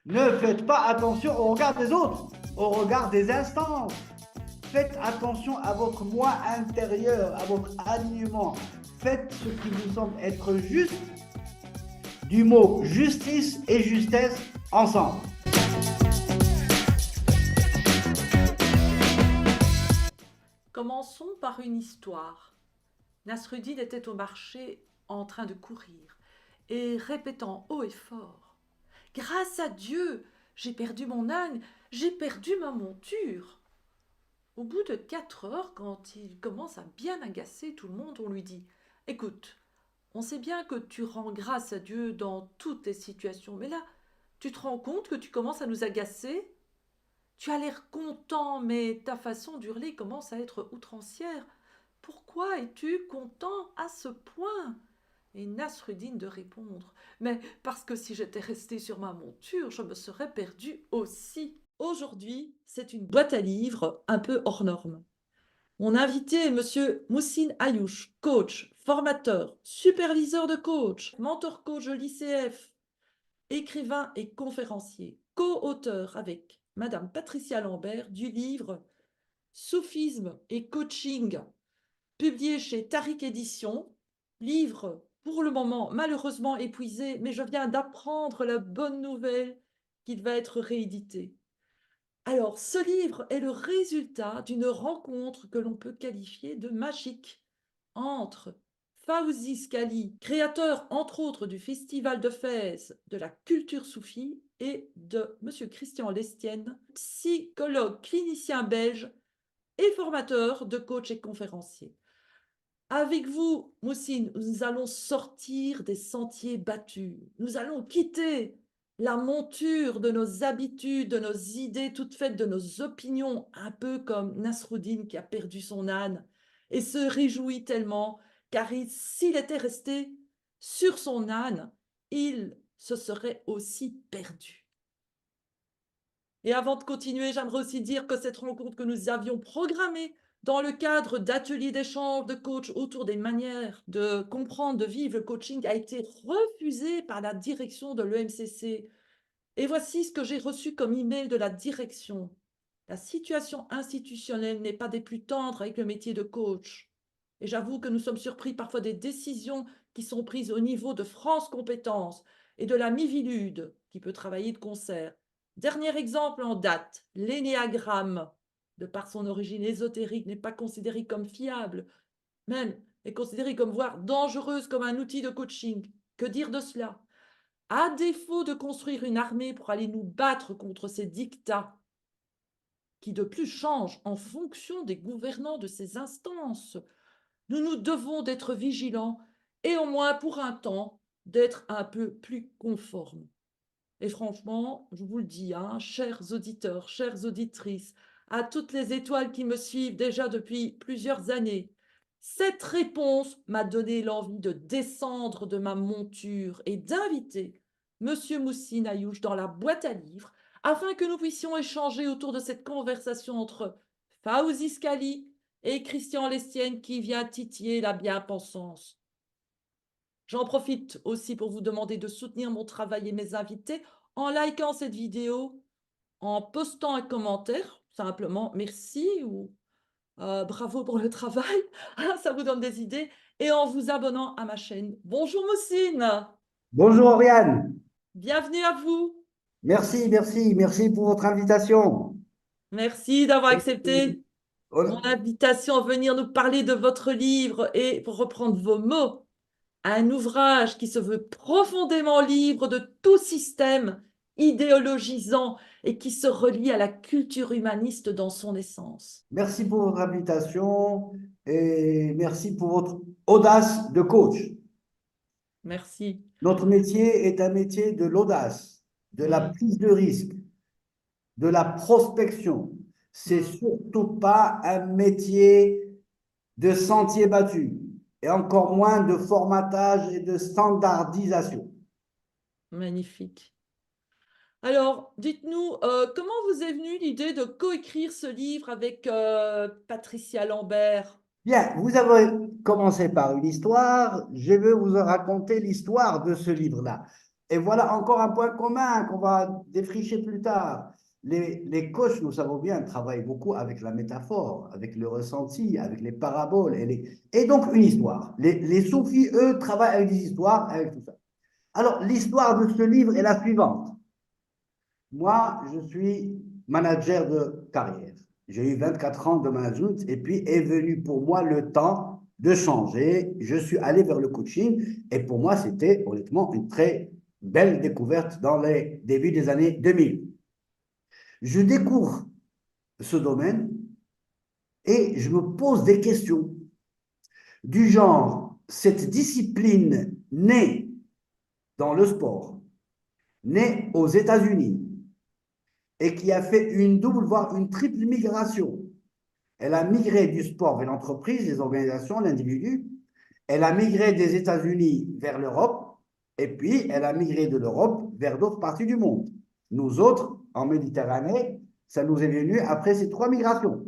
Ne faites pas attention au regard des autres, au regard des instances. Faites attention à votre moi intérieur, à votre alignement. Faites ce qui vous semble être juste, du mot justice et justesse ensemble. Commençons par une histoire. Nasruddin était au marché en train de courir et répétant haut et fort: Grâce à Dieu, j'ai perdu mon âne, j'ai perdu ma monture. Au bout de 4 heures, quand il commence à bien agacer tout le monde, on lui dit: Écoute, on sait bien que tu rends grâce à Dieu dans toutes tes situations, mais là, tu te rends compte que tu commences à nous agacer? Tu as l'air content, mais ta façon d'hurler commence à être outrancière. Pourquoi es-tu content à ce point? Et Nasruddin de répondre: Mais parce que si j'étais resté sur ma monture, je me serais perdu aussi. Aujourd'hui, c'est une boîte à livres un peu hors norme. Mon invité est monsieur Moussine Ayouch, coach, formateur, superviseur de coach, mentor coach de l'ICF, écrivain et conférencier, co-auteur avec madame Patricia Lambert du livre Soufisme et coaching, publié chez Tariq Éditions, livre pour le moment malheureusement épuisé, mais je viens d'apprendre la bonne nouvelle qu'il va être réédité. Alors, ce livre est le résultat d'une rencontre que l'on peut qualifier de magique entre Fawzi Skali, créateur entre autres du Festival de Fès de la culture soufie, et de M. Christian Lestienne, psychologue clinicien belge et formateur de coach et conférencier. Avec vous, Moussine, nous allons sortir des sentiers battus. Nous allons quitter la monture de nos habitudes, de nos idées toutes faites, de nos opinions, un peu comme Nasruddin qui a perdu son âne et se réjouit tellement, car s'il était resté sur son âne, il se serait aussi perdu. Et avant de continuer, j'aimerais aussi dire que cette rencontre que nous avions programmée dans le cadre d'ateliers d'échange de coach autour des manières de comprendre, de vivre le coaching a été refusée par la direction de l'EMCC. Et voici ce que j'ai reçu comme email de la direction. La situation institutionnelle n'est pas des plus tendres avec le métier de coach. Et j'avoue que nous sommes surpris parfois des décisions qui sont prises au niveau de France Compétences et de la Mivilude, qui peut travailler de concert. Dernier exemple en date, l'énéagramme, de par son origine ésotérique, n'est pas considéré comme fiable, même est considéré comme voire dangereuse comme un outil de coaching. Que dire de cela? À défaut de construire une armée pour aller nous battre contre ces dictats, qui de plus changent en fonction des gouvernants de ces instances, nous nous devons d'être vigilants et au moins pour un temps d'être un peu plus conformes. Et franchement, je vous le dis, hein, chers auditeurs, chères auditrices, à toutes les étoiles qui me suivent déjà depuis plusieurs années, cette réponse m'a donné l'envie de descendre de ma monture et d'inviter Monsieur Moussine Ayouch dans la boîte à livres afin que nous puissions échanger autour de cette conversation entre Fawzi Skali et Christian Lestienne qui vient titiller la bien-pensance. J'en profite aussi pour vous demander de soutenir mon travail et mes invités en likant cette vidéo, en postant un commentaire, simplement merci ou bravo pour le travail, ça vous donne des idées, et en vous abonnant à ma chaîne. Bonjour Moussine, Bonjour Oriane. bienvenue à vous. Merci pour votre invitation. Merci d'avoir accepté mon On- invitation à venir nous parler de votre livre et, pour reprendre vos mots, un ouvrage qui se veut profondément libre de tout système idéologisant et qui se relie à la culture humaniste dans son essence. Merci pour votre invitation et merci pour votre audace de coach. Merci. Notre métier est un métier de l'audace, de la Oui. prise de risque, de la prospection. C'est Mm. surtout pas un métier de sentier battu et encore moins de formatage et de standardisation. Magnifique. Alors, dites-nous, comment vous est venue l'idée de coécrire ce livre avec Patricia Lambert? Bien, vous avez commencé par une histoire. Je vais vous raconter l'histoire de ce livre-là. Et voilà encore un point commun qu'on va défricher plus tard. Les coachs, nous savons bien, travaillent beaucoup avec la métaphore, avec le ressenti, avec les paraboles et donc une histoire. Les soufis, eux, travaillent avec des histoires, avec tout ça. Alors, l'histoire de ce livre est la suivante. Moi, je suis manager de carrière. J'ai eu 24 ans de management et puis est venu pour moi le temps de changer. Je suis allé vers le coaching et pour moi, c'était honnêtement une très belle découverte dans les débuts des années 2000. Je découvre ce domaine et je me pose des questions du genre, cette discipline née dans le sport, née aux États-Unis et qui a fait une double, voire une triple migration. Elle a migré du sport vers l'entreprise, les organisations, l'individu. Elle a migré des États-Unis vers l'Europe. Et puis, elle a migré de l'Europe vers d'autres parties du monde. Nous autres, en Méditerranée, ça nous est venu après ces trois migrations.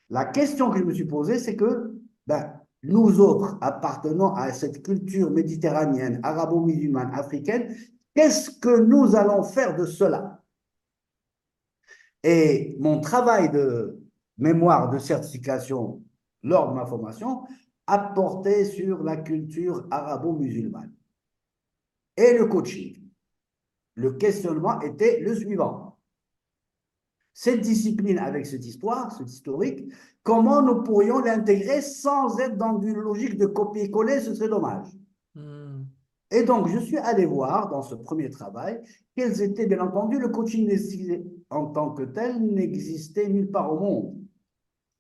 La question que je me suis posée, c'est que ben, nous autres, appartenant à cette culture méditerranéenne, arabo-musulmane, africaine, qu'est-ce que nous allons faire de cela? Et mon travail de mémoire de certification lors de ma formation a porté sur la culture arabo-musulmane et le coaching. Le questionnement était le suivant. Cette discipline avec cette histoire, cet historique, comment nous pourrions l'intégrer sans être dans une logique de copier-coller, ce serait dommage. Hmm. Et donc, je suis allé voir dans ce premier travail quels étaient, bien entendu, le coaching en tant que tel n'existait nulle part au monde.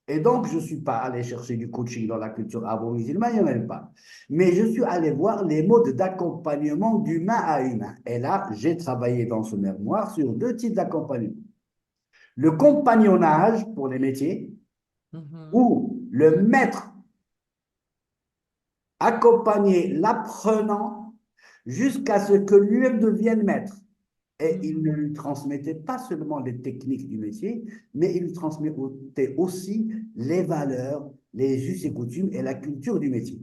Et donc, je ne suis pas allé chercher du coaching dans la culture arabo-musulmane, il n'y en avait pas. Mais je suis allé voir les modes d'accompagnement d'humain à humain. Et là, j'ai travaillé dans ce mémoire sur deux types d'accompagnement. Le compagnonnage pour les métiers, Mhm. où le maître accompagnait l'apprenant jusqu'à ce que lui-même devienne maître. Et il ne Mhm. lui transmettait pas seulement les techniques du métier, mais il lui transmettait aussi les valeurs, les us et coutumes et la culture du métier.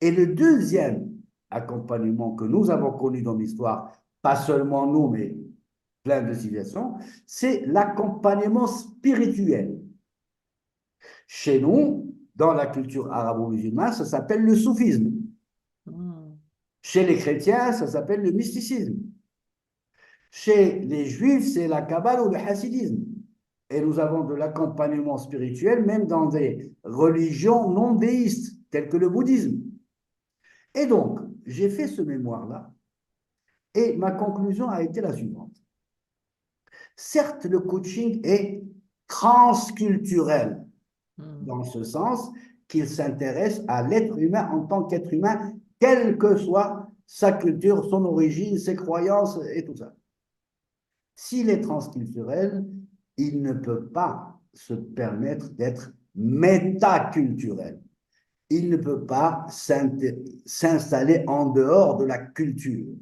Et le deuxième accompagnement que nous avons connu dans l'histoire, pas seulement nous, mais plein de civilisations, c'est l'accompagnement spirituel. Chez nous, dans la culture arabo-musulmane, ça s'appelle le soufisme. Mhm. Chez les chrétiens, ça s'appelle le mysticisme. Chez les juifs, c'est la kabbale ou le hassidisme. Et nous avons de l'accompagnement spirituel même dans des religions non déistes, telles que le bouddhisme. Et donc, j'ai fait ce mémoire-là, et ma conclusion a été la suivante. Certes, le coaching est transculturel, Mhm. dans ce sens qu'il s'intéresse à l'être humain en tant qu'être humain, quelle que soit sa culture, son origine, ses croyances et tout ça. S'il est transculturel, il ne peut pas se permettre d'être métaculturel. Il ne peut pas s'installer en dehors de la culture.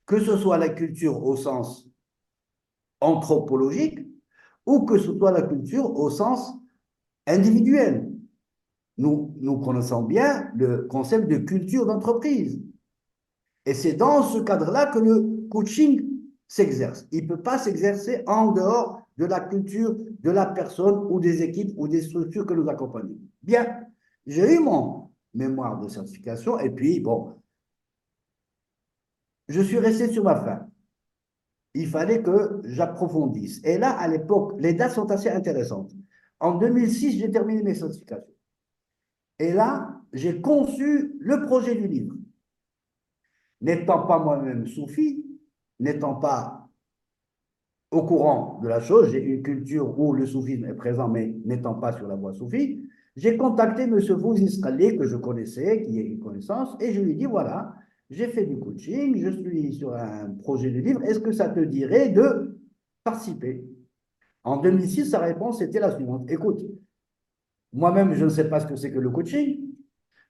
Que ce soit la culture au sens anthropologique ou que ce soit la culture au sens individuel. Nous connaissons bien le concept de culture d'entreprise. Et c'est dans ce cadre-là que le coaching s'exerce. Il ne peut pas s'exercer en dehors de la culture de la personne ou des équipes ou des structures que nous accompagnons. Bien, j'ai eu mon mémoire de certification et puis, bon, je suis resté sur ma faim. Il fallait que j'approfondisse. Et là, à l'époque, les dates sont assez intéressantes. En 2006, j'ai terminé mes certifications. Et là, j'ai conçu le projet du livre. N'étant pas moi-même soufi, n'étant pas au courant de la chose, j'ai une culture où le soufisme est présent, mais n'étant pas sur la voie soufie, j'ai contacté M. Fouzis Khalil, que je connaissais, qui est une connaissance, et je lui ai dit, voilà, j'ai fait du coaching, je suis sur un projet de livre, est-ce que ça te dirait de participer? En 2006, sa réponse était la suivante, écoute, moi-même, je ne sais pas ce que c'est que le coaching,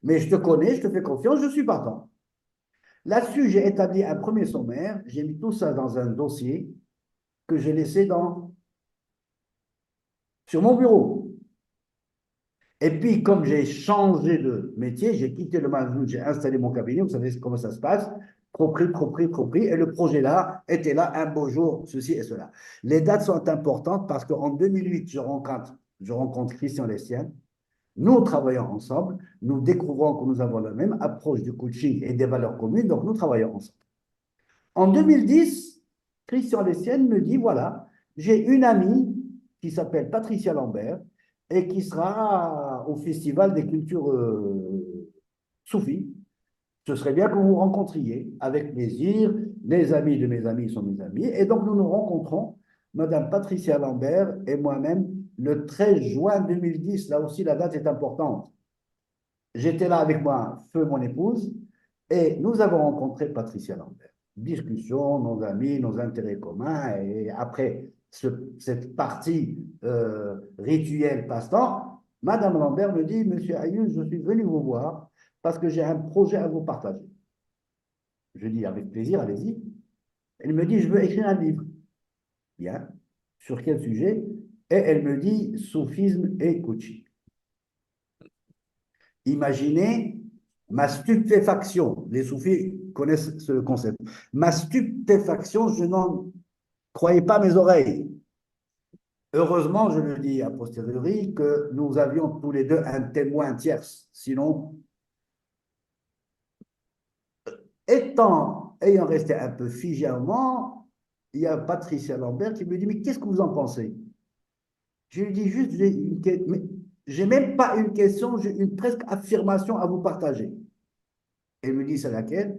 mais je te connais, je te fais confiance, je suis partant. Là-dessus, j'ai établi un premier sommaire, j'ai mis tout ça dans un dossier que j'ai laissé sur mon bureau. Et puis, comme j'ai changé de métier, j'ai quitté le management, j'ai installé mon cabinet, vous savez comment ça se passe. trop pris. Et le projet là était là un beau jour, ceci et cela. Les dates sont importantes parce qu'en 2008, je rencontre Christian Lestienne. Nous travaillons ensemble. Nous découvrons que nous avons la même approche du coaching et des valeurs communes. Donc, nous travaillons ensemble. En 2010, Christian Lestienne me dit, voilà, j'ai une amie qui s'appelle Patricia Lambert et qui sera au Festival des cultures soufis. Ce serait bien que vous vous rencontriez avec plaisir. Les amis de mes amis sont mes amis. Et donc, nous nous rencontrons, Madame Patricia Lambert et moi-même, le 13 juin 2010. Là aussi, la date est importante. J'étais là avec moi, feu mon épouse, et nous avons rencontré Patricia Lambert. Discussion, nos amis, nos intérêts communs, et après cette partie rituelle passe-temps, Madame Lambert me dit, Monsieur Ayoub, je suis venu vous voir parce que j'ai un projet à vous partager. Je dis, avec plaisir, allez-y. Elle me dit, je veux écrire un livre. Bien. Sur quel sujet? Et elle me dit, soufisme et coaching. Imaginez ma stupéfaction. Les soufis connaissent ce concept. Ma stupéfaction, je n'en croyais pas mes oreilles. Heureusement, je le dis a posteriori, que nous avions tous les deux un témoin tierce. Sinon, ayant resté un peu figé un moment, il y a Patricia Lambert qui me dit, mais qu'est-ce que vous en pensez? Je lui dis juste, j'ai même pas une question, j'ai une presque affirmation à vous partager. Elle me dit, c'est laquelle?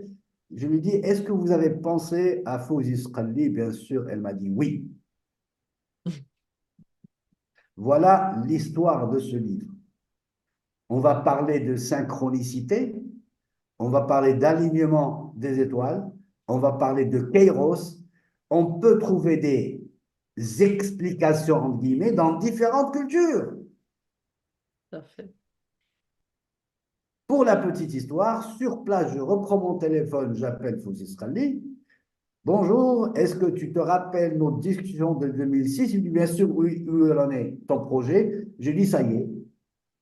Je lui dis, est-ce que vous avez pensé à Fawzi Sqali? Bien sûr, elle m'a dit oui. Voilà l'histoire de ce livre. On va parler de synchronicité, on va parler d'alignement des étoiles, on va parler de Kairos. On peut trouver des explications, entre guillemets, dans différentes cultures. Tout à fait. Pour la petite histoire, sur place, je reprends mon téléphone, j'appelle Fawzi Sqali. Bonjour, est-ce que tu te rappelles notre discussion de 2006? Il dit bien sûr, oui, où en est ton projet? Je dis ça y est,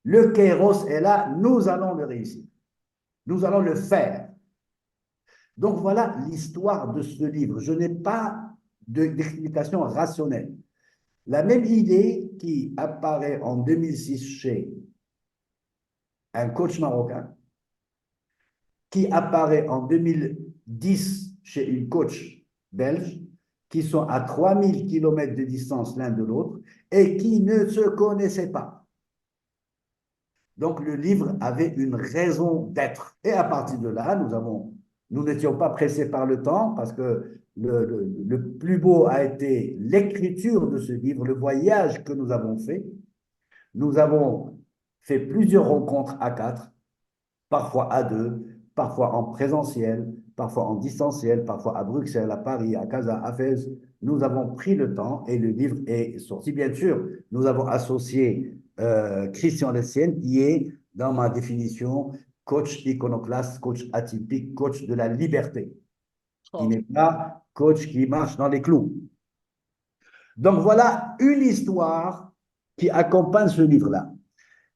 le Kairos est là, nous allons le réussir. Nous allons le faire. Donc voilà l'histoire de ce livre. Je n'ai pas d'explication rationnelle. La même idée qui apparaît en 2006 chez un coach marocain, qui apparaît en 2010 chez une coach belge, qui sont à 3000 km de distance l'un de l'autre et qui ne se connaissaient pas. Donc le livre avait une raison d'être. Et à partir de là, nous n'étions pas pressés par le temps parce que le plus beau a été l'écriture de ce livre, le voyage que nous avons fait. Nous avons fait plusieurs rencontres à quatre, parfois à deux, parfois en présentiel, parfois en distanciel, parfois à Bruxelles, à Paris, à Casa, à Fès. Nous avons pris le temps et le livre est sorti. Bien sûr, nous avons associé Christian Lessienne, qui est, dans ma définition, coach iconoclaste, coach atypique, coach de la liberté, qui Oh. n'est pas coach qui marche dans les clous. Donc voilà une histoire qui accompagne ce livre-là.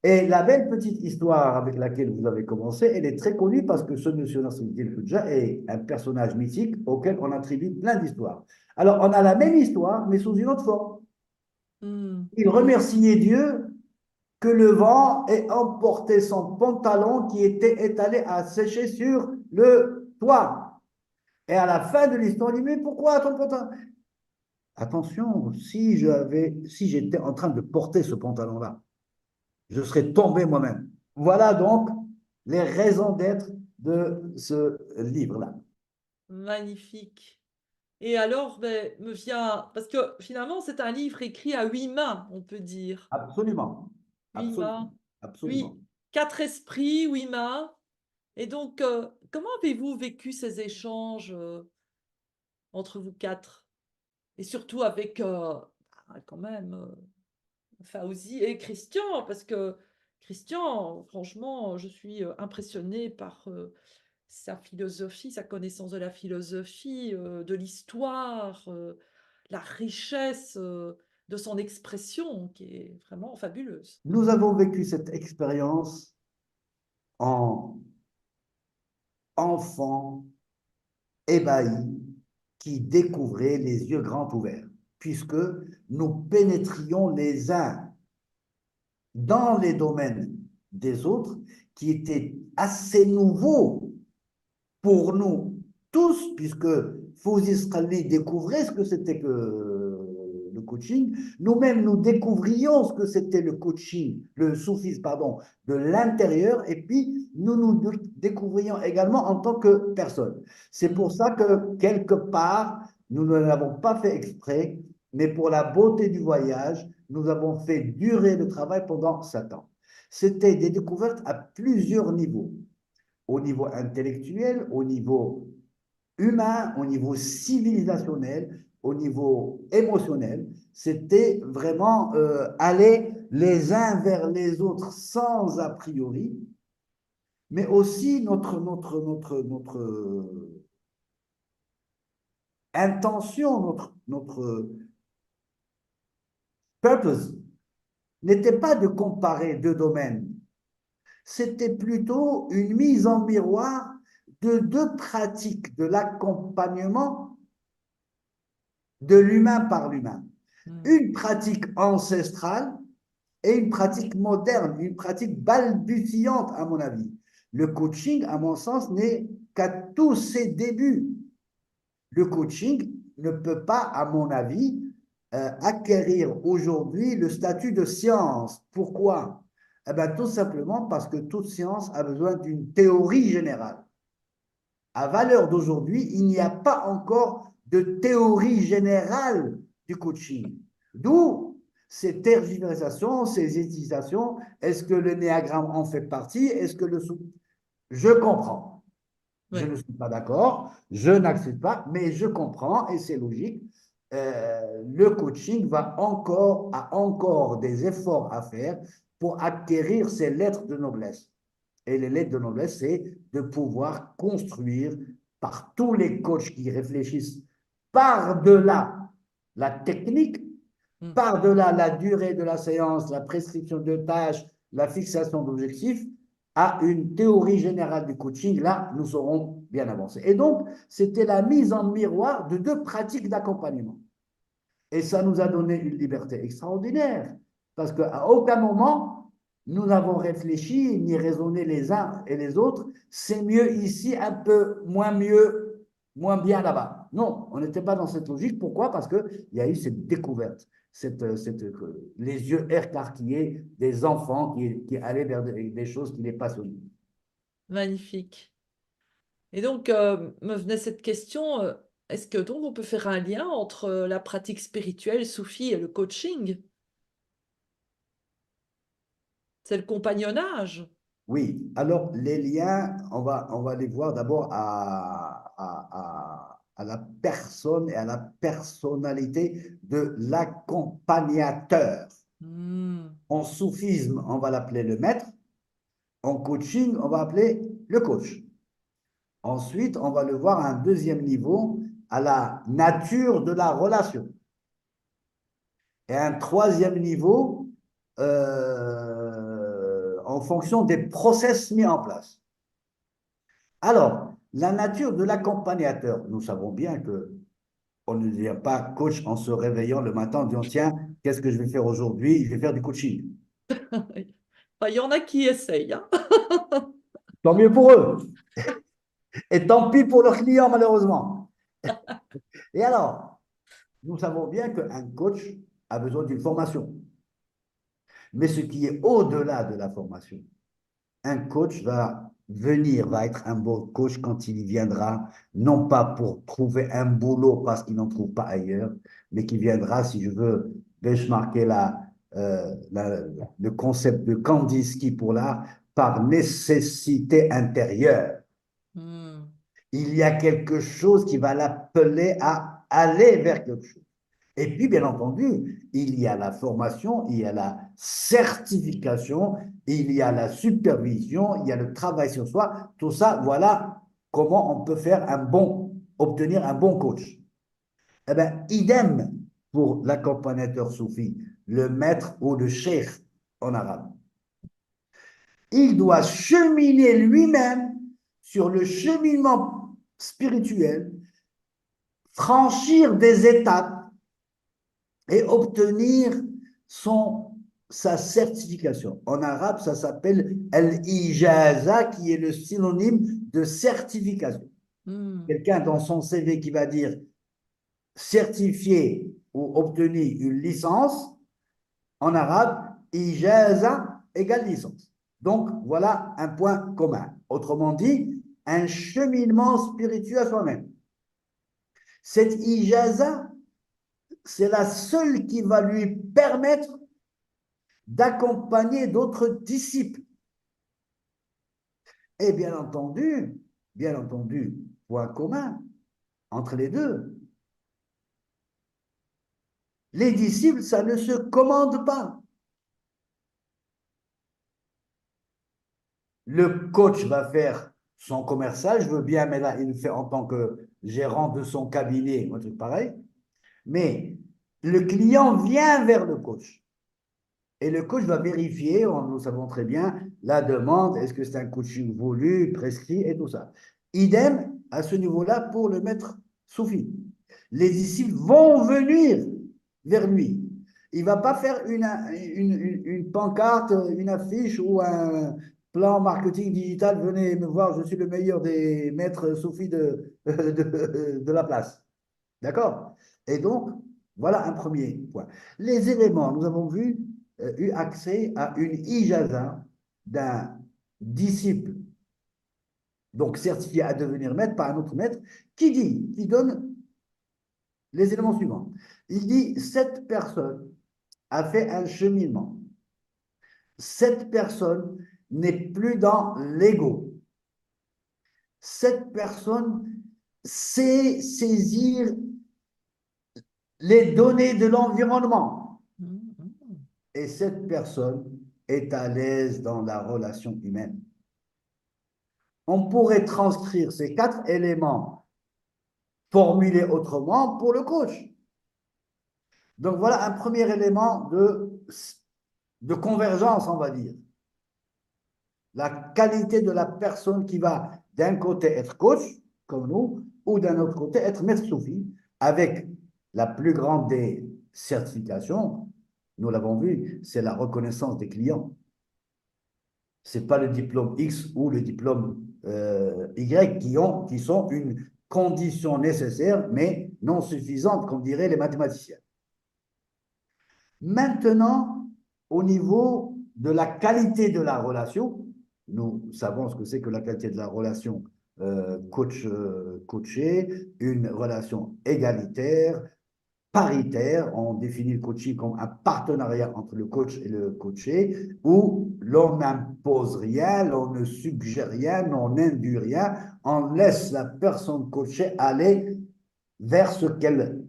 Et la belle petite histoire avec laquelle vous avez commencé, elle est très connue parce que ce monsieur Nasruddin Hoxha est un personnage mythique auquel on attribue plein d'histoires. Alors, on a la même histoire, mais sous une autre forme. Il remerciait Dieu que le vent ait emporté son pantalon qui était étalé à sécher sur le toit. Et à la fin de l'histoire, il dit, mais pourquoi ton pantalon? Attention, si j'étais en train de porter ce pantalon-là, je serais tombé moi-même. Voilà donc les raisons d'être de ce livre-là. Magnifique. Et alors, ben, me vient, parce que finalement, c'est un livre écrit à 8 mains, on peut dire. Absolument. 8 mains. Absolument. Absolument. Oui, 4 esprits, 8 mains. Et donc, comment avez-vous vécu ces échanges entre vous quatre? Et surtout avec, quand même, Fawzi et Christian, parce que Christian, franchement, je suis impressionnée par sa philosophie, sa connaissance de la philosophie, de l'histoire, la richesse de son expression, qui est vraiment fabuleuse. Nous avons vécu cette expérience en enfant ébahis qui découvraient les yeux grands ouverts, puisque nous pénétrions les uns dans les domaines des autres qui étaient assez nouveaux pour nous tous, puisque Fawzi Sqali découvrait ce que c'était que le coaching, nous-mêmes nous découvrions ce que c'était le coaching, le soufisme, pardon, de l'intérieur, et puis nous découvrions également en tant que personne. C'est pour ça que quelque part, nous ne l'avons pas fait exprès, mais pour la beauté du voyage, nous avons fait durer le travail pendant 7 ans. C'était des découvertes à plusieurs niveaux, au niveau intellectuel, au niveau humain, au niveau civilisationnel, au niveau émotionnel. C'était vraiment aller les uns vers les autres sans a priori, mais aussi notre intention, notre purpose n'était pas de comparer deux domaines, c'était plutôt une mise en miroir de deux pratiques de l'accompagnement de l'humain par l'humain. Une pratique ancestrale et une pratique moderne, une pratique balbutiante à mon avis. Le coaching, à mon sens, n'est qu'à tous ses débuts. Le coaching ne peut pas, à mon avis, acquérir aujourd'hui le statut de science. Pourquoi? Eh bien, tout simplement parce que toute science a besoin d'une théorie générale. À valeur d'aujourd'hui, il n'y a pas encore de théorie générale du coaching. D'où ces tergiversations, ces hésitations. Est-ce que le néagramme en fait partie? Est-ce que le sous... Je comprends. Je ne suis pas d'accord, je n'accepte pas, mais je comprends et c'est logique. Le coaching a encore des efforts à faire pour acquérir ces lettres de noblesse. Et les lettres de noblesse, c'est de pouvoir construire par tous les coachs qui réfléchissent par-delà la technique, par-delà la durée de la séance, la prescription de tâches, la fixation d'objectifs, à une théorie générale du coaching, là, nous serons bien avancés. Et donc, c'était la mise en miroir de deux pratiques d'accompagnement. Et ça nous a donné une liberté extraordinaire, parce qu'à aucun moment, nous n'avons réfléchi ni raisonné les uns et les autres, c'est mieux ici, un peu moins mieux, moins bien là-bas. Non, on n'était pas dans cette logique. Pourquoi? Parce qu'il y a eu cette découverte, les yeux écarquillés des enfants qui allaient vers des choses qui les passionnaient. Magnifique. Et donc, me venait cette question, est-ce que donc on peut faire un lien entre la pratique spirituelle soufie et le coaching? C'est le compagnonnage. Oui, alors les liens, on va les voir d'abord à la personne et à la personnalité de l'accompagnateur. Hmm. En soufisme, on va l'appeler le maître. En coaching, on va appeler le coach. Ensuite, on va le voir à un deuxième niveau, à la nature de la relation. Et un troisième niveau, en fonction des process mis en place. Alors, la nature de l'accompagnateur, nous savons bien que on ne devient pas coach en se réveillant le matin en disant, tiens, qu'est-ce que je vais faire aujourd'hui? Je vais faire du coaching. Enfin, il y en a qui essayent, hein. Tant mieux pour eux. Et tant pis pour leurs clients, malheureusement. Et alors, nous savons bien qu'un coach a besoin d'une formation. Mais ce qui est au-delà de la formation, un coach va être un bon coach quand il y viendra, non pas pour trouver un boulot parce qu'il n'en trouve pas ailleurs, mais qui viendra, si je veux benchmarker le concept de Kandinsky pour l'art, par nécessité intérieure. Hmm. Il y a quelque chose qui va l'appeler à aller vers quelque chose. Et puis, bien entendu, il y a la formation, il y a la certification, il y a la supervision, il y a le travail sur soi. Tout ça, voilà comment on peut obtenir un bon coach. Eh bien, idem pour l'accompagnateur soufi, le maître ou le cheikh en arabe. Il doit cheminer lui-même sur le cheminement spirituel franchir des étapes et obtenir sa certification. En arabe, ça s'appelle al-ijaza, qui est le synonyme de certification. Quelqu'un dans son CV qui va dire certifié ou obtenu une licence, en arabe, ijaza égale licence. Donc, voilà un point commun. Autrement dit, un cheminement spirituel à soi-même. Cette ijaza, c'est la seule qui va lui permettre d'accompagner d'autres disciples. Et bien entendu, point commun entre les deux. Les disciples, ça ne se commande pas. Le coach va faire son commercial, je veux bien, mais là, il le fait en tant que gérant de son cabinet, un truc pareil. Mais le client vient vers le coach. Et le coach va vérifier, nous savons très bien, la demande, est-ce que c'est un coaching voulu, prescrit et tout ça. Idem à ce niveau-là pour le maître soufi. Les disciples vont venir vers lui. Il ne va pas faire une pancarte, une affiche ou un plan marketing digital. Venez me voir, je suis le meilleur des maîtres soufis de la place. D'accord? Et donc, voilà un premier point. Les éléments, nous avons eu accès à une ijaza d'un disciple, donc certifié à devenir maître par un autre maître, qui donne les éléments suivants. Il dit, cette personne a fait un cheminement. Cette personne n'est plus dans l'ego. Cette personne sait saisir les données de l'environnement. Et cette personne est à l'aise dans la relation humaine. On pourrait transcrire ces 4 éléments formulés autrement pour le coach. Donc voilà un premier élément de convergence, on va dire. La qualité de la personne qui va d'un côté être coach, comme nous, ou d'un autre côté être maître soufi, avec la plus grande des certifications, nous l'avons vu, c'est la reconnaissance des clients. Ce n'est pas le diplôme X ou le diplôme Y qui sont une condition nécessaire, mais non suffisante, comme diraient les mathématiciens. Maintenant, au niveau de la qualité de la relation, nous savons ce que c'est que la qualité de la relation coaché, une relation égalitaire, paritaire. On définit le coaching comme un partenariat entre le coach et le coaché, où l'on n'impose rien, l'on ne suggère rien, on n'induit rien, on laisse la personne coachée aller vers ce qu'elle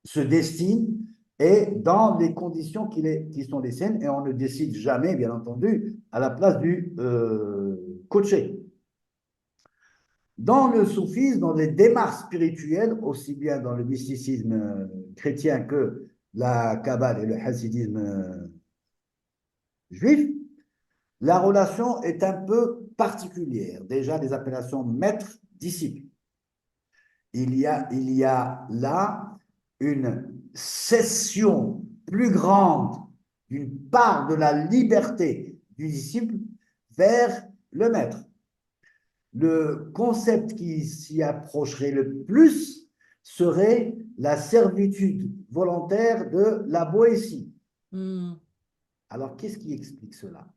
se destine et dans les conditions qui sont les siennes, et on ne décide jamais, bien entendu, à la place du coaché. Dans le soufisme, dans les démarches spirituelles, aussi bien dans le mysticisme chrétien que la Kabbale et le hasidisme juif, la relation est un peu particulière. Déjà, les appellations maître-disciple. Il y a là une cession plus grande d'une part de la liberté du disciple vers le maître. Le concept qui s'y approcherait le plus serait la servitude volontaire de la Boétie. Alors, qu'est-ce qui explique cela?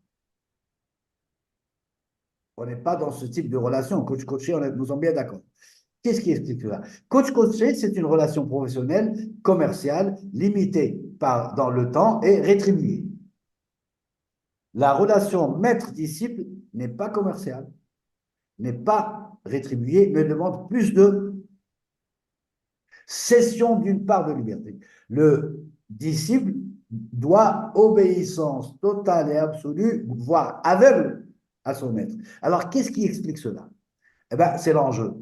On n'est pas dans ce type de relation. Coach-coaché, nous sommes bien d'accord. Qu'est-ce qui explique cela? Coach-coaché, c'est une relation professionnelle, commerciale, limitée dans le temps et rétribuée. La relation maître-disciple n'est pas commerciale, n'est pas rétribuée, mais demande plus de cession d'une part de liberté. Le disciple doit obéissance totale et absolue, voire aveugle à son maître. Alors, qu'est-ce qui explique cela? Eh bien, c'est l'enjeu.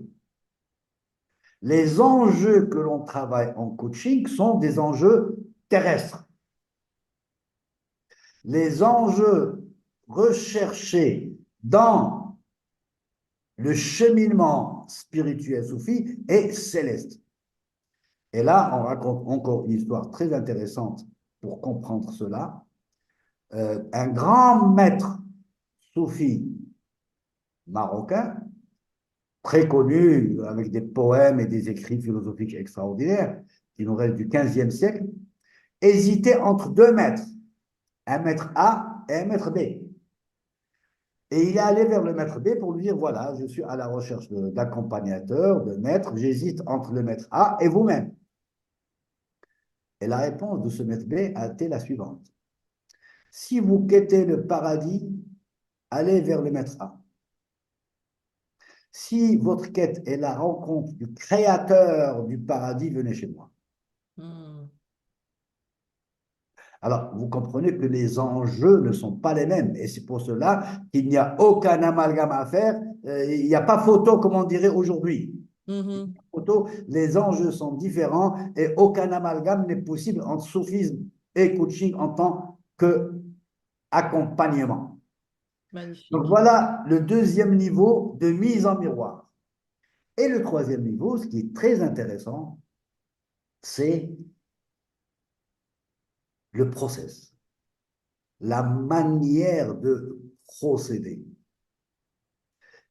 Les enjeux que l'on travaille en coaching sont des enjeux terrestres. Les enjeux recherchés dans le cheminement spirituel soufi est céleste. Et là, on raconte encore une histoire très intéressante pour comprendre cela. Un grand maître soufi marocain, très connu, avec des poèmes et des écrits philosophiques extraordinaires, qui nous restent du XVe siècle, hésitait entre deux maîtres, un maître A et un maître B. Et il est allé vers le maître B pour lui dire, voilà, je suis à la recherche d'accompagnateurs, de maîtres, j'hésite entre le maître A et vous-même. Et la réponse de ce maître B a été la suivante. Si vous quittez le paradis, allez vers le maître A. Si votre quête est la rencontre du créateur du paradis, venez chez moi. Hmm. Alors, vous comprenez que les enjeux ne sont pas les mêmes. Et c'est pour cela qu'il n'y a aucun amalgame à faire. Il n'y a pas photo, comme on dirait aujourd'hui. Mhm. Photo, les enjeux sont différents et aucun amalgame n'est possible entre soufisme et coaching en tant qu'accompagnement. Donc Magnifique. voilà le deuxième niveau de mise en miroir. Et le troisième niveau, ce qui est très intéressant, c'est le process, la manière de procéder.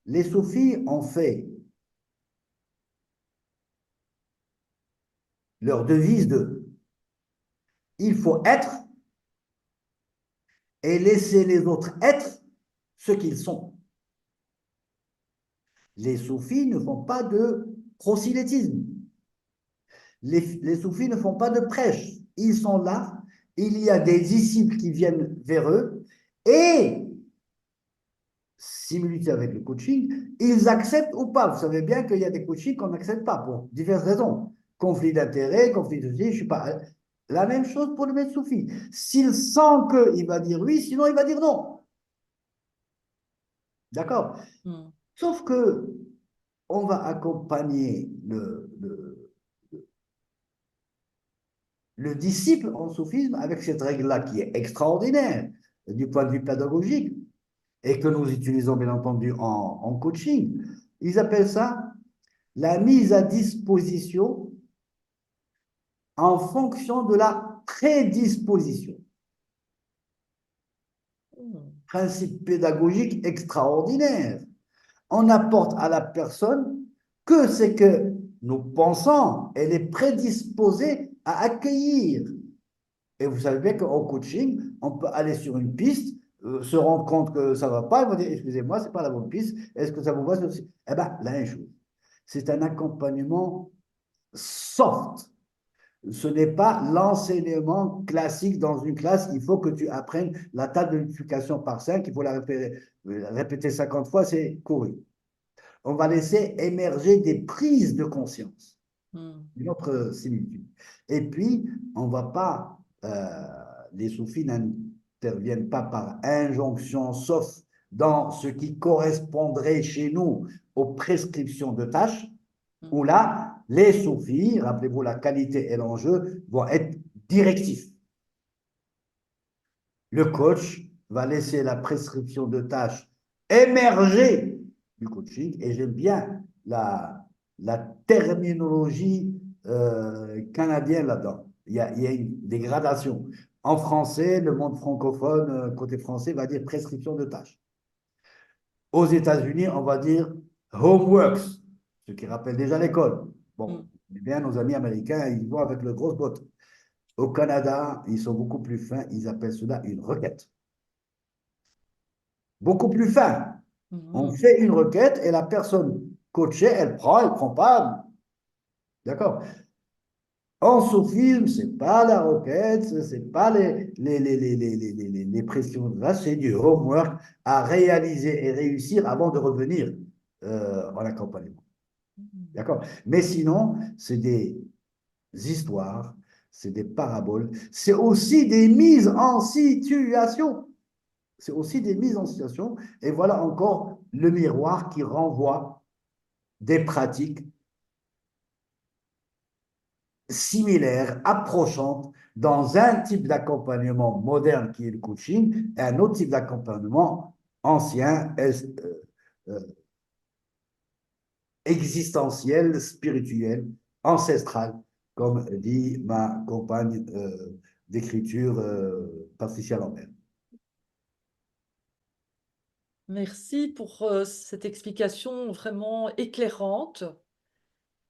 Les soufis ont fait leur devise de il faut être et laisser les autres être ce qu'ils sont. Les soufis ne font pas de prosélytisme. Les soufis ne font pas de prêche. Ils sont là, il y a des disciples qui viennent vers eux et similitude avec le coaching, ils acceptent ou pas. Vous savez bien qu'il y a des coachings qu'on n'accepte pas pour diverses raisons. Conflit d'intérêt, conflit de vie, je ne sais pas. La même chose pour le maître soufi. S'il sent qu'il va dire oui, sinon il va dire non. D'accord. Hmm. Sauf que on va accompagner le disciple en soufisme avec cette règle-là qui est extraordinaire du point de vue pédagogique et que nous utilisons bien entendu en coaching. Ils appellent ça la mise à disposition en fonction de la prédisposition. Hmm. Principe pédagogique extraordinaire. On apporte à la personne que c'est que nous pensons, elle est prédisposée à accueillir. Et vous savez bien qu'en coaching, on peut aller sur une piste, se rendre compte que ça ne va pas, et va dire, excusez-moi, ce n'est pas la bonne piste, est-ce que ça vous va? Eh bien, la même chose. C'est un accompagnement soft. Ce n'est pas l'enseignement classique dans une classe. Il faut que tu apprennes la table de multiplication par 5. Il faut la répéter 50 fois, c'est couru. On va laisser émerger des prises de conscience, Hmm. une autre similitude. Et puis, on ne va pas, les soufis n'interviennent pas par injonction, sauf dans ce qui correspondrait chez nous aux prescriptions de tâches, où là, les soufis, rappelez-vous la qualité et l'enjeu, vont être directifs. Le coach va laisser la prescription de tâches émerger du coaching, et j'aime bien la terminologie canadienne là-dedans. Il y a une dégradation. En français, le monde francophone, côté français, va dire prescription de tâches. Aux États-Unis, on va dire homeworks, ce qui rappelle déjà l'école. Hmm. Bon, eh bien, nos amis américains, ils vont avec le gros bottes. Au Canada, ils sont beaucoup plus fins, ils appellent cela une requête. Beaucoup plus fin. On Hmm. fait une requête et la personne coachée, elle prend pas. D'accord. En soufisme, c'est pas la requête, c'est pas les pressions. Là, c'est du homework à réaliser et réussir avant de revenir en accompagnement. D'accord. Mais sinon, c'est des histoires, c'est des paraboles, c'est aussi des mises en situation. C'est aussi des mises en situation. Et voilà encore le miroir qui renvoie des pratiques similaires, approchantes, dans un type d'accompagnement moderne qui est le coaching et un autre type d'accompagnement ancien, existentielle, spirituelle, ancestrale, comme dit ma compagne d'écriture, Patricia Lambert. Merci pour cette explication vraiment éclairante.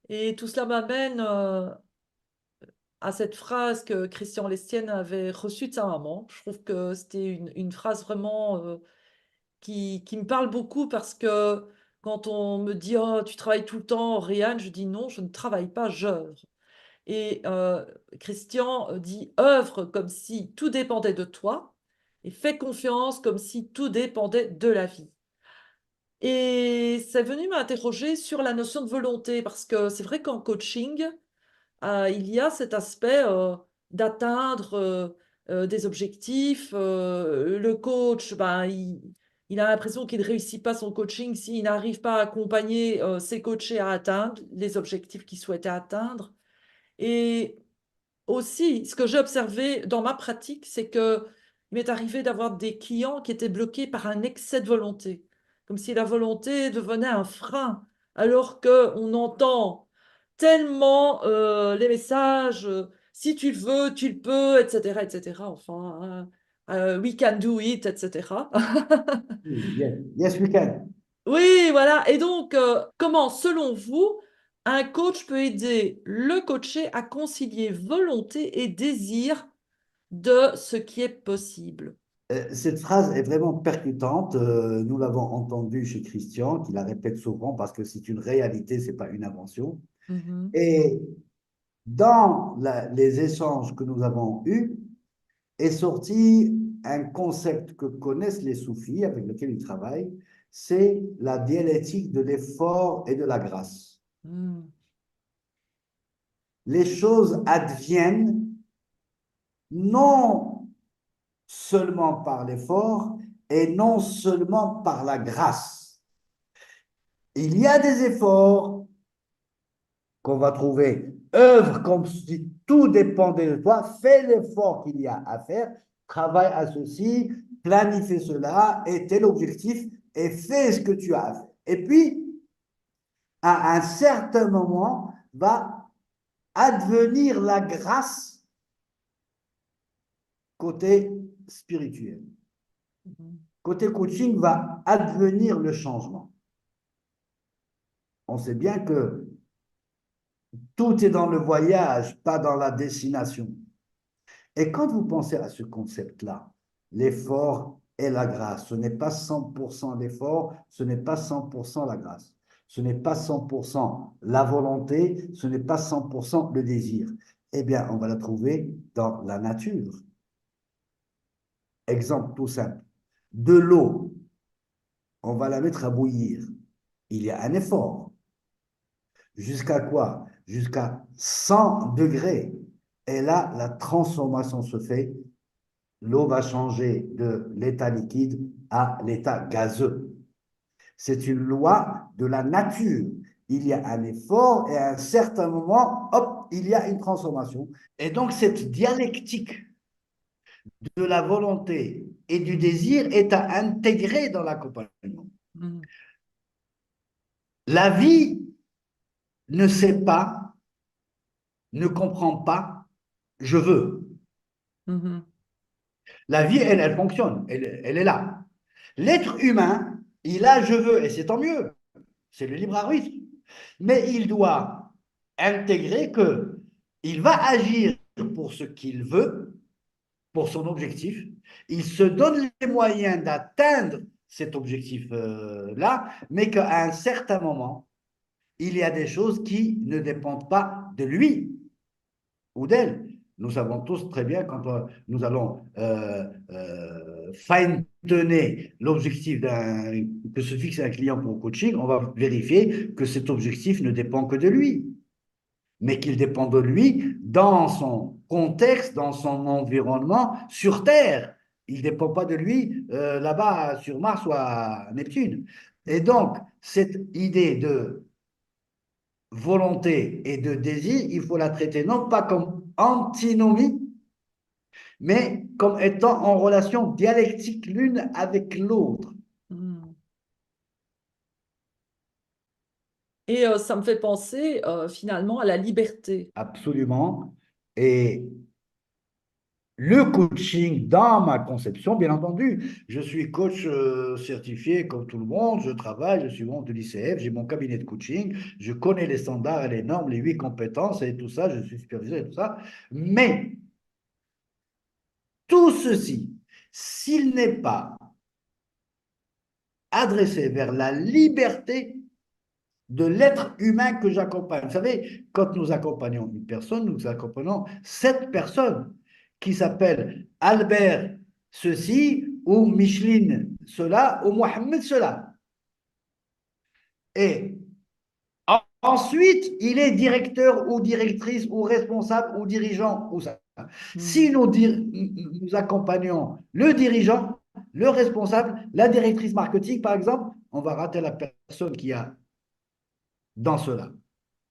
Et tout cela m'amène à cette phrase que Christian Lestienne avait reçue de sa maman. Je trouve que c'était une phrase vraiment qui me parle beaucoup parce que quand on me dit oh, tu travailles tout le temps, Réanne, je dis non, je ne travaille pas, j'œuvre. Et Christian dit œuvre comme si tout dépendait de toi et fais confiance comme si tout dépendait de la vie. Et c'est venu m'interroger sur la notion de volonté parce que c'est vrai qu'en coaching, il y a cet aspect d'atteindre des objectifs. Le coach, ben, il a l'impression qu'il ne réussit pas son coaching s'il n'arrive pas à accompagner ses coachés à atteindre les objectifs qu'ils souhaitaient atteindre. Et aussi, ce que j'ai observé dans ma pratique, c'est que il m'est arrivé d'avoir des clients qui étaient bloqués par un excès de volonté, comme si la volonté devenait un frein, alors qu'on entend tellement les messages, si tu le veux, tu le peux, etc., etc. Enfin, we can do it, etc. Yes, yes, we can. Oui, voilà. Et donc, comment, selon vous, un coach peut aider le coaché à concilier volonté et désir de ce qui est possible? Cette phrase est vraiment percutante. Nous l'avons entendue chez Christian, qui la répète souvent parce que c'est une réalité, c'est pas une invention. Mhm. Et dans les échanges que nous avons eus, est sorti un concept que connaissent les soufis, avec lequel ils travaillent, c'est la dialectique de l'effort et de la grâce. Mm. Les choses adviennent non seulement par l'effort et non seulement par la grâce. Il y a des efforts qu'on va trouver, œuvre comme si tout dépendait de toi, fais l'effort qu'il y a à faire, travaille à ceci, planifie cela, et tel objectif, et fais ce que tu as à faire. Et puis, à un certain moment, va advenir la grâce côté spirituel. Mhm. Côté coaching, va advenir le changement. On sait bien que tout est dans le voyage, pas dans la destination. Et quand vous pensez à ce concept-là, l'effort et la grâce, ce n'est pas 100% l'effort, ce n'est pas 100% la grâce. Ce n'est pas 100% la volonté, ce n'est pas 100% le désir. Eh bien, on va la trouver dans la nature. Exemple tout simple. De l'eau, on va la mettre à bouillir. Il y a un effort. Jusqu'à quoi? Jusqu'à 100 degrés. Et là, la transformation se fait. L'eau va changer de l'état liquide à l'état gazeux. C'est une loi de la nature. Il y a un effort et à un certain moment, hop, il y a une transformation. Et donc, cette dialectique de la volonté et du désir est à intégrer dans l'accompagnement. Mhm. La vie ne sait pas, ne comprend pas, je veux. Mhm. La vie, elle fonctionne, elle est là. L'être humain, il a je veux, et c'est tant mieux, c'est le libre arbitre. Mais il doit intégrer que il va agir pour ce qu'il veut, pour son objectif. Il se donne les moyens d'atteindre cet objectif-là, mais qu'à un certain moment, il y a des choses qui ne dépendent pas de lui ou d'elle. Nous savons tous très bien quand nous allons fine-tuner l'objectif que se fixe un client pour le coaching, on va vérifier que cet objectif ne dépend que de lui, mais qu'il dépend de lui dans son contexte, dans son environnement sur Terre. Il ne dépend pas de lui là-bas sur Mars ou à Neptune. Et donc, cette idée de volonté et de désir, il faut la traiter non pas comme antinomie, mais comme étant en relation dialectique l'une avec l'autre. Mhm. Et ça me fait penser finalement à la liberté. Absolument. Et le coaching, dans ma conception, bien entendu, je suis coach certifié comme tout le monde, je travaille, je suis membre de l'ICF, j'ai mon cabinet de coaching, je connais les standards et les normes, les 8 compétences et tout ça, je suis superviseur et tout ça. Mais tout ceci, s'il n'est pas adressé vers la liberté de l'être humain que j'accompagne. Vous savez, quand nous accompagnons une personne, nous accompagnons cette personne qui s'appelle Albert ceci ou Micheline cela ou Mohamed cela. Et ensuite, il est directeur ou directrice ou responsable ou dirigeant ou ça. Si Hmm. nous accompagnons le dirigeant, le responsable, la directrice marketing, par exemple, on va rater la personne qui a dans cela.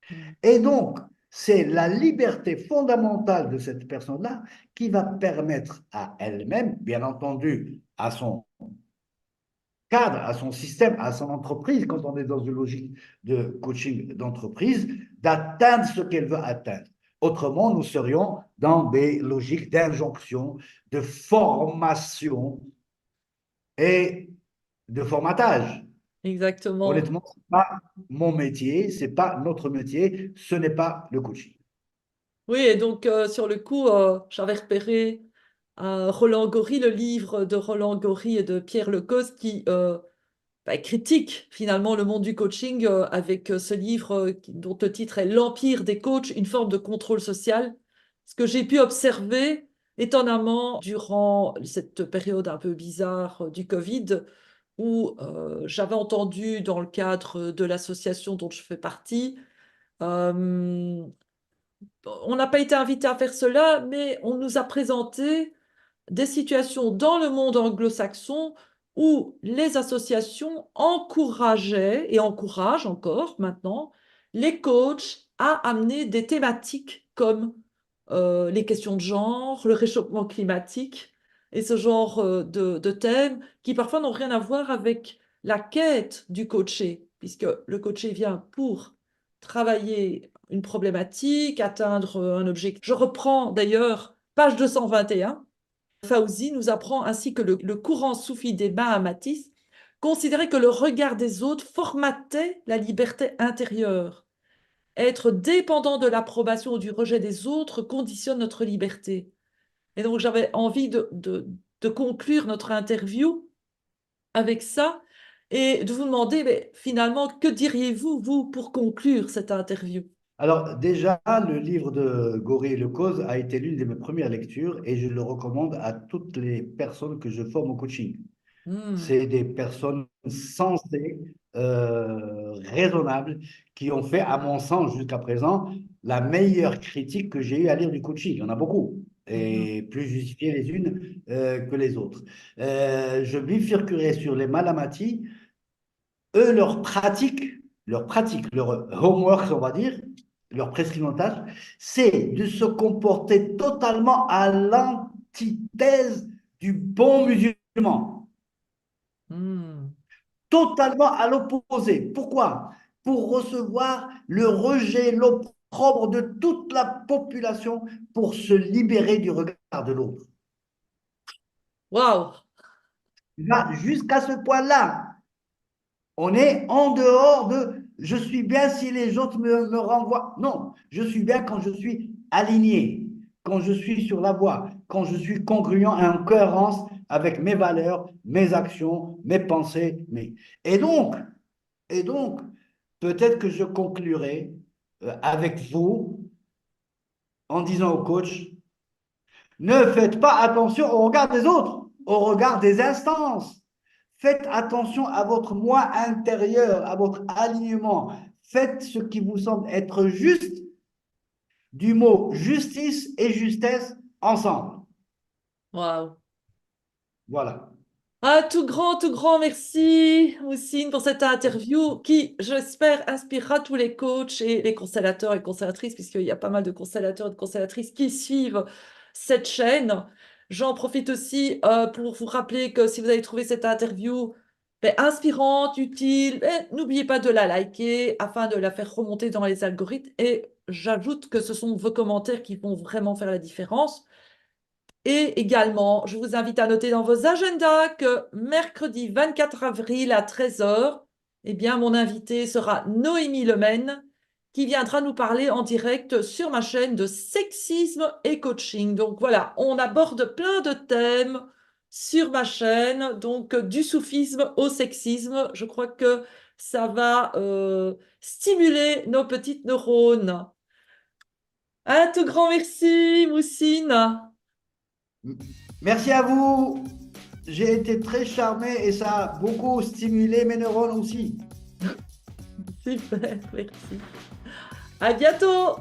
Hmm. Et donc, c'est la liberté fondamentale de cette personne-là qui va permettre à elle-même, bien entendu, à son cadre, à son système, à son entreprise, quand on est dans une logique de coaching d'entreprise, d'atteindre ce qu'elle veut atteindre. Autrement, nous serions dans des logiques d'injonction, de formation et de formatage. Exactement. Honnêtement, ce n'est pas mon métier, ce n'est pas notre métier, ce n'est pas le coaching. Oui, et donc sur le coup, j'avais repéré Roland Gori, le livre de Roland Gori et de Pierre Lecoz qui critique finalement le monde du coaching avec ce livre dont le titre est L'Empire des coachs, une forme de contrôle social. Ce que j'ai pu observer étonnamment durant cette période un peu bizarre du Covid, où j'avais entendu dans le cadre de l'association dont je fais partie, euh, on n'a pas été invité à faire cela, mais on nous a présenté des situations dans le monde anglo-saxon où les associations encourageaient et encouragent encore maintenant les coachs à amener des thématiques comme les questions de genre, le réchauffement climatique et ce genre de thèmes qui parfois n'ont rien à voir avec la quête du coaché, puisque le coaché vient pour travailler une problématique, atteindre un objectif. Je reprends d'ailleurs page 221. Fauzi nous apprend ainsi que le courant soufi des Bahamatis considérait que le regard des autres formatait la liberté intérieure. Être dépendant de l'approbation ou du rejet des autres conditionne notre liberté. Et donc j'avais envie de conclure notre interview avec ça et de vous demander, mais finalement, que diriez-vous, vous, pour conclure cette interview? Alors déjà, le livre de Gori et Le Cause a été l'une de mes premières lectures et je le recommande à toutes les personnes que je forme au coaching. Hmm. C'est des personnes sensées, raisonnables, qui ont fait, à mon sens, jusqu'à présent, la meilleure critique que j'ai eu à lire du coaching. Il y en a beaucoup, Mhm. et plus justifiées les unes que les autres. Je bifurquerai sur les Malamati. Eux, leur homework, on va dire, leur prescriptage, c'est de se comporter totalement à l'antithèse du bon musulman, Hmm. totalement à l'opposé. Pourquoi? Pour recevoir le rejet, l'opprobre de toute la population pour se libérer du regard de l'autre. Waouh! Là, jusqu'à ce point-là, on est en dehors de je suis bien si les autres me renvoient. Non, je suis bien quand je suis aligné, quand je suis sur la voie, quand je suis congruent et en cohérence avec mes valeurs, mes actions, mes pensées. Et donc, et donc peut-être que je conclurai avec vous en disant au coach, ne faites pas attention au regard des autres, au regard des instances. Faites attention à votre moi intérieur, à votre alignement. Faites ce qui vous semble être juste, du mot justice et justesse ensemble. Waouh! Voilà. Ah, tout grand merci, Moussine, pour cette interview qui, j'espère, inspirera tous les coachs et les constellateurs et constellatrices, puisqu'il y a pas mal de constellateurs et de constellatrices qui suivent cette chaîne. J'en profite aussi pour vous rappeler que si vous avez trouvé cette interview inspirante, utile. N'oubliez pas de la liker afin de la faire remonter dans les algorithmes. Et j'ajoute que ce sont vos commentaires qui vont vraiment faire la différence. Et également, je vous invite à noter dans vos agendas que mercredi 24 avril à 13 heures, eh bien, mon invité sera Noémie Lemaine, qui viendra nous parler en direct sur ma chaîne de sexisme et coaching. Donc voilà, on aborde plein de thèmes sur ma chaîne, donc du soufisme au sexisme. Je crois que ça va stimuler nos petites neurones. Un tout grand merci, Moussine. Merci à vous. J'ai été très charmé et ça a beaucoup stimulé mes neurones aussi. Super, merci. À bientôt!